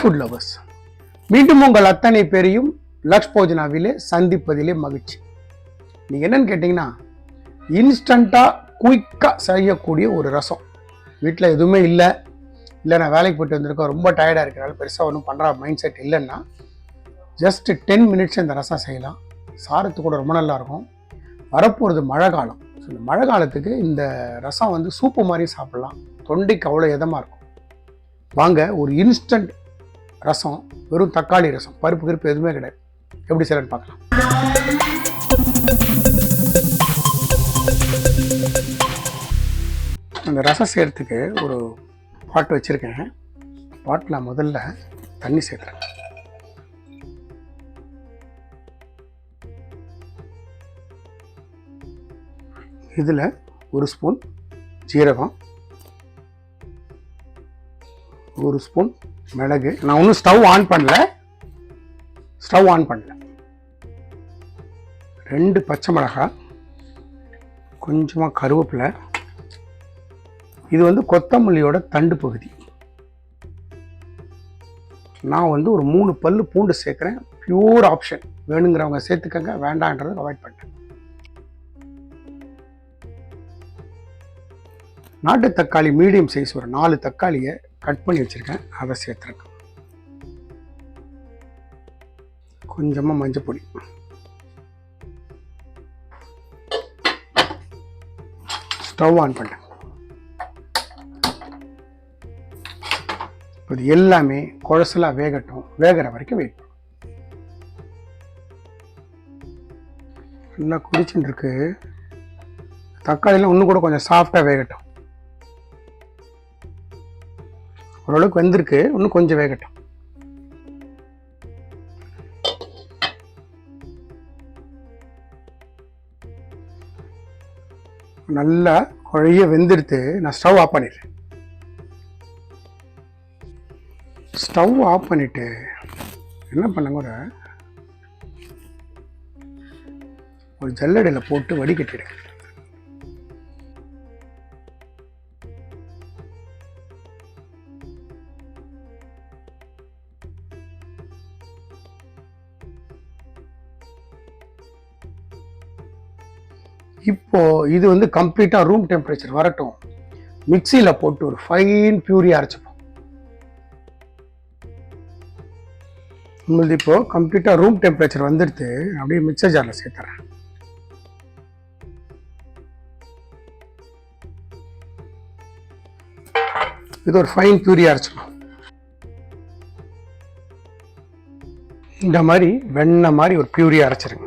Food lovers, மீண்டும் உங்கள் அத்தனை பேரையும் லக்ஷ் போஜனாவிலே சந்திப்பதிலே மகிழ்ச்சி. நீங்கள் என்னன்னு கேட்டிங்கன்னா, இன்ஸ்டண்ட்டாக குயிக்காக செய்யக்கூடிய ஒரு ரசம். வீட்டில் எதுவுமே இல்லை, நான் வேலைக்கு போய்ட்டு வந்திருக்கேன், ரொம்ப டயர்டாக இருக்கிறனால பெருசாக ஒன்றும் பண்ணுற மைண்ட் செட் இல்லைன்னா ஜஸ்ட் 10 மினிட்ஸ் இந்த ரசம் செய்யலாம். சாரத்து கூட ரொம்ப நல்லாயிருக்கும். வரப்போகிறது மழை காலம். ஸோ இந்த மழை காலத்துக்கு இந்த ரசம் வந்து சூப்பு மாதிரி சாப்பிட்லாம். தொண்டைக்கு அவ்வளோ இதமாக இருக்கும். வாங்க, ஒரு இன்ஸ்டன்ட் ரசம், வெறும் தக்காளி ரசம், பருப்பு கிருப்பு எதுவுமே கிடையாது, எப்படி செய்யலான்னு பார்க்கலாம். அந்த ரசம் செய்கிறதுக்கு ஒரு பாட் வச்சுருக்கேன். பாட்டில் முதல்ல தண்ணி சேர்க்குறேன். இதில் ஒரு ஸ்பூன் ஜீரகம், ஒரு ஸ்பூன் மிளகு. நான் ஒன்றும் ஸ்டவ் ஆன் பண்ணல. 2 பச்சை மிளகாய், கொஞ்சமாக கருவேப்பிலை. இது வந்து கொத்தமல்லியோட தண்டு பகுதி. நான் வந்து ஒரு 3 பல்லு பூண்டு சேர்க்குறேன். பியூர் ஆப்ஷன், வேணுங்கிறவங்க சேர்த்துக்கங்க, வேண்டான்றதை அவாய்ட் பண்ணிட்டேன். நாட்டு தக்காளி மீடியம் சைஸ் ஒரு 4 தக்காளியை கட் பண்ணி வச்சுருக்கேன், அதை சேர்த்துருக்கேன். கொஞ்சமாக மஞ்சள் பொடி, ஸ்டவ் ஆன் பண்ணேன். இது எல்லாமே குழசலாக வேகட்டும். வேகிற வரைக்கும் வெயிட் பண்ணும். நல்லா குடிச்சுட்டு இருக்கு. தக்காளிலாம் இன்னும் கூட கொஞ்சம் சாஃப்டாக வேகட்டும். ஓரளவுக்கு வெந்திருக்கு, இன்னும் கொஞ்சம் வேகட்டும். நல்லா குழைய வெந்துடுத்து. நான் ஸ்டவ் ஆஃப் பண்ணிடுறேன். ஸ்டவ் ஆஃப் பண்ணிவிட்டு என்ன பண்ணுங்க, ஒரு ஜல்லடையில் போட்டு வடிகட்டிடுங்க. இப்போ இது வந்து கம்ப்ளீட்டாக ரூம் டெம்பரேச்சர் வரட்டும். மிக்சியில் போட்டு ஒரு ஃபைன் பியூரி அரைச்சிப்போம். உங்களுக்கு இப்போ கம்ப்ளீட்டாக ரூம் டெம்பரேச்சர் வந்துடுத்து. அப்படியே மிக்சர் ஜாரில் சேர்த்துறேன். இது ஒரு ஃபைன் பியூரி அரைச்சிடும். இந்த மாதிரி வெண்ணெய் மாதிரி ஒரு பியூரி அரைச்சிருங்க.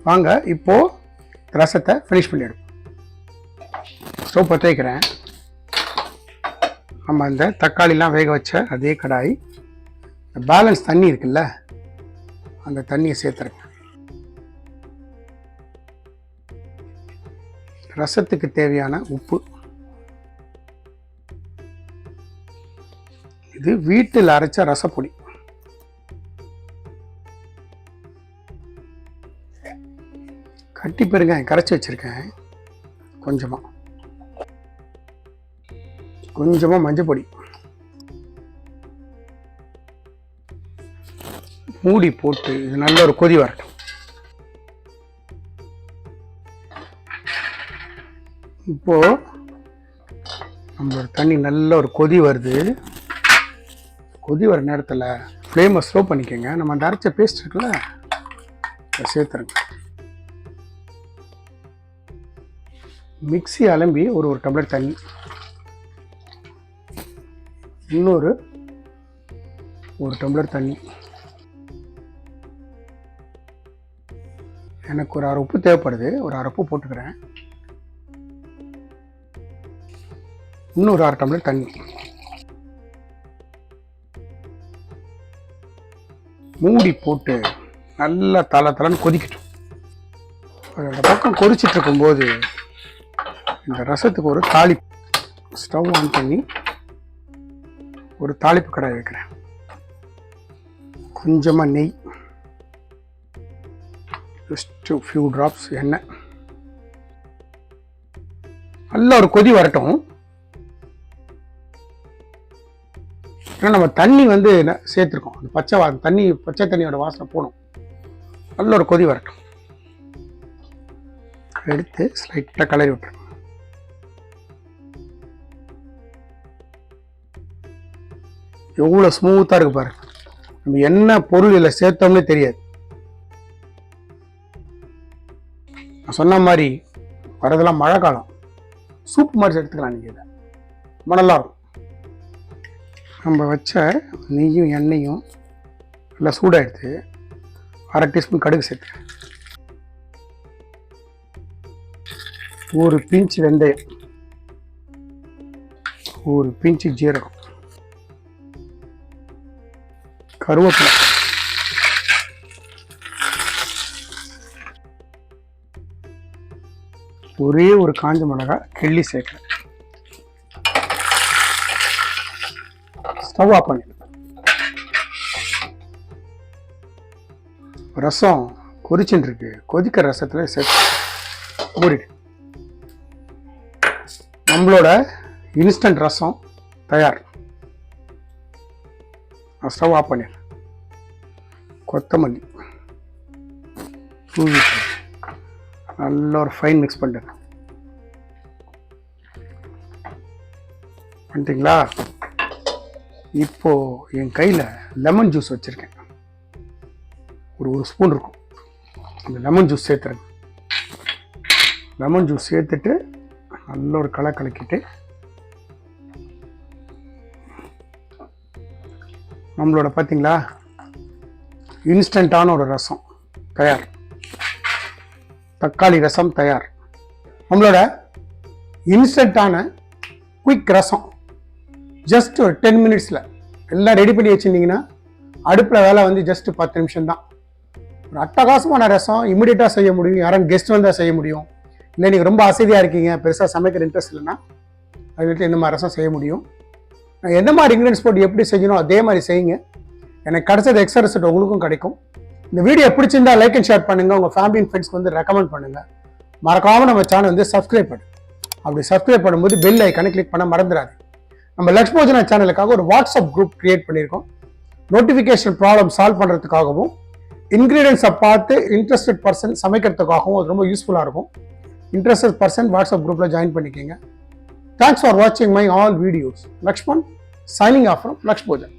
வாங்க, இப்போ ரசத்தை ஃபினிஷ் பண்ணிவிடும். ஸ்டவ் பற்ற வைக்கிறேன். நம்ம அந்த தக்காளிலாம் வேக வச்ச அதே கடாய், பேலன்ஸ் தண்ணி இருக்குல்ல, அந்த தண்ணியை சேர்த்துருங்க. ரசத்துக்கு தேவையான உப்பு. இது வீட்டில் அரைச்ச ரசப்பொடி. கட்டி பெருங்காயம் கரைச்சி வச்சிருக்கேன். கொஞ்சமாக மஞ்சள் பொடி. மூடி போட்டு இது நல்ல ஒரு கொதி வரட்டும். இப்போ நம்மளோட தண்ணி நல்ல ஒரு கொதி வருது. கொதி வர நேரத்தில் ஃப்ளேமை ஸ்லோ பண்ணிக்கோங்க. நம்ம அந்த அரைச்ச பேஸ்ட் இருக்குல்ல, அதை சேர்த்துருங்க. மிக்ஸி அலம்பி ஒரு டம்ளர் தண்ணி, இன்னொரு 1 டம்ளர் தண்ணி. எனக்கு ஒரு 1/2 உப்பு தேவைப்படுது, ஒரு 1/2 உப்பு போட்டுக்கிறேன். இன்னொரு 1/2 டம்ளர் தண்ணி. மூடி போட்டு நல்லா தலன்னு கொதிக்கட்டும். அந்த பக்கம் கொதிச்சிட்டு இருக்கும்போது இந்த ரசத்துக்கு ஒரு தாளிப்பு. ஸ்டவ் ஆன் பண்ணி ஒரு தாளிப்பு கடாய் வைக்கிறேன். கொஞ்சமாக நெய், ஜஸ்ட் ஃபியூ ட்ராப்ஸ் எண்ணெய். நல்ல ஒரு கொதி வரட்டும். ஏன்னா நம்ம தண்ணி வந்து சேர்த்துருக்கோம், அந்த பச்சை தண்ணியோட வாசனை போகணும். நல்ல ஒரு கொதி வரட்டும். எடுத்து ஸ்லைட்டாக கலரி விட்டுருங்க. எவ்வளோ ஸ்மூத்தாக இருக்கு பாருங்க. நம்ம என்ன பொருள் இல்லை சேர்த்தோம்னே தெரியாது. நான் சொன்ன மாதிரி வரதெல்லாம் மழை காலம், சூப் மாதிரி எடுத்துக்கலாம். நீங்கள் இதை ரொம்ப நல்லா இருக்கும். நம்ம வச்ச நெய்யும் எண்ணெயும் நல்லா சூடாகிடுது. 1/2 டீஸ்பூன் கடுகு சேர்த்து, ஒரு பிஞ்சு வெந்தயம், ஒரு பிஞ்சு ஜீரகம், கருவேப்பிலை, ஒரே ஒரு காஞ்ச மிளகாய் கிள்ளி சேர்க்கிறேன். ஸ்டவ் ஆஃப் பண்ணி ரசம் கொதிச்சுட்டு இருக்கு. கொதிக்கிற ரசத்துல சேர்த்து மூடிடு. நம்மளோட இன்ஸ்டன்ட் ரசம் தயார். ஸ்டவ் ஆஃப் பண்ணிடு. கொத்தமல்லி தூவி நல்ல ஒரு ஃபைன் மிக்ஸ் பண்ணிடுங்க. பண்ணிட்டீங்களா? இப்போ என் கையில் லெமன் ஜூஸ் வச்சுருக்கேன். ஒரு ஸ்பூன் இருக்கும். அந்த லெமன் ஜூஸ் சேர்த்துறேன். லெமன் ஜூஸ் சேர்த்துட்டு நல்ல ஒரு கலக்கிட்டு நம்மளோட பார்த்தீங்களா இன்ஸ்டண்ட்டான ஒரு ரசம் தயார். தக்காளி ரசம் தயார். நம்மளோட இன்ஸ்டண்ட்டான குயிக் ரசம் ஜஸ்ட் ஒரு 10 மினிட்ஸில் எல்லாம் ரெடி பண்ணி வச்சுருந்தீங்கன்னா அடுப்பில் வேலை வந்து ஜஸ்ட் 10 நிமிஷம் தான். ஒரு அட்டகாசமான ரசம் இமிடியேட்டாக செய்ய முடியும். யாரும் கெஸ்ட் வந்தால் செய்ய முடியும். இல்லை நீங்கள் ரொம்ப அசதியாக இருக்கீங்க, பெருசாக சமைக்கிற இன்ட்ரெஸ்ட் இல்லைன்னா அது வீட்டில் இந்த மாதிரி ரசம் செய்ய முடியும். நான் எந்த மாதிரி இன்க்ரீடியன்ஸ் போட்டு எப்படி செய்யணும் அதே மாதிரி செய்யுங்க. எனக்கு கிடைச்சது எக்ஸ்ட்ரா ரிசல்ட் உங்களுக்கும் கிடைக்கும். இந்த வீடியோ பிடிச்சிருந்தா லைக் அண்ட் ஷேர் பண்ணுங்கள். உங்கள் ஃபேமிலி அண்ட் ஃப்ரெண்ட்ஸ்க்கு வந்து ரெக்கமெண்ட் பண்ணுங்கள். மறக்காமல் நம்ம சேனல் வந்து சப்ஸ்கிரைப் பண்ணுங்க. அப்படி சப்ஸ்கிரைப் பண்ணும்போது பெல் ஐக்கானை கிளிக் பண்ண மறந்துடாது. நம்ம லக்ஷ் போஜனா சேனலுக்காக ஒரு வாட்ஸ்அப் குரூப் கிரியேட் பண்ணியிருக்கோம். நோட்டிஃபிகேஷன் ப்ராப்ளம் சால்வ் பண்ணுறதுக்காகவும் இன்க்ரீடியன்ஸை பார்த்து இன்ட்ரெஸ்டட் பர்சன் சமைக்கிறதுக்காகவும் அது ரொம்ப யூஸ்ஃபுல்லாக இருக்கும். இன்ட்ரெஸ்டட் பர்சன் வாட்ஸ்அப் குரூப்பில் ஜாயின் பண்ணிக்கோங்க. தேங்க்ஸ் ஃபார் வாட்சிங் my all videos. Lakshman signing off from Laksh Bhojan.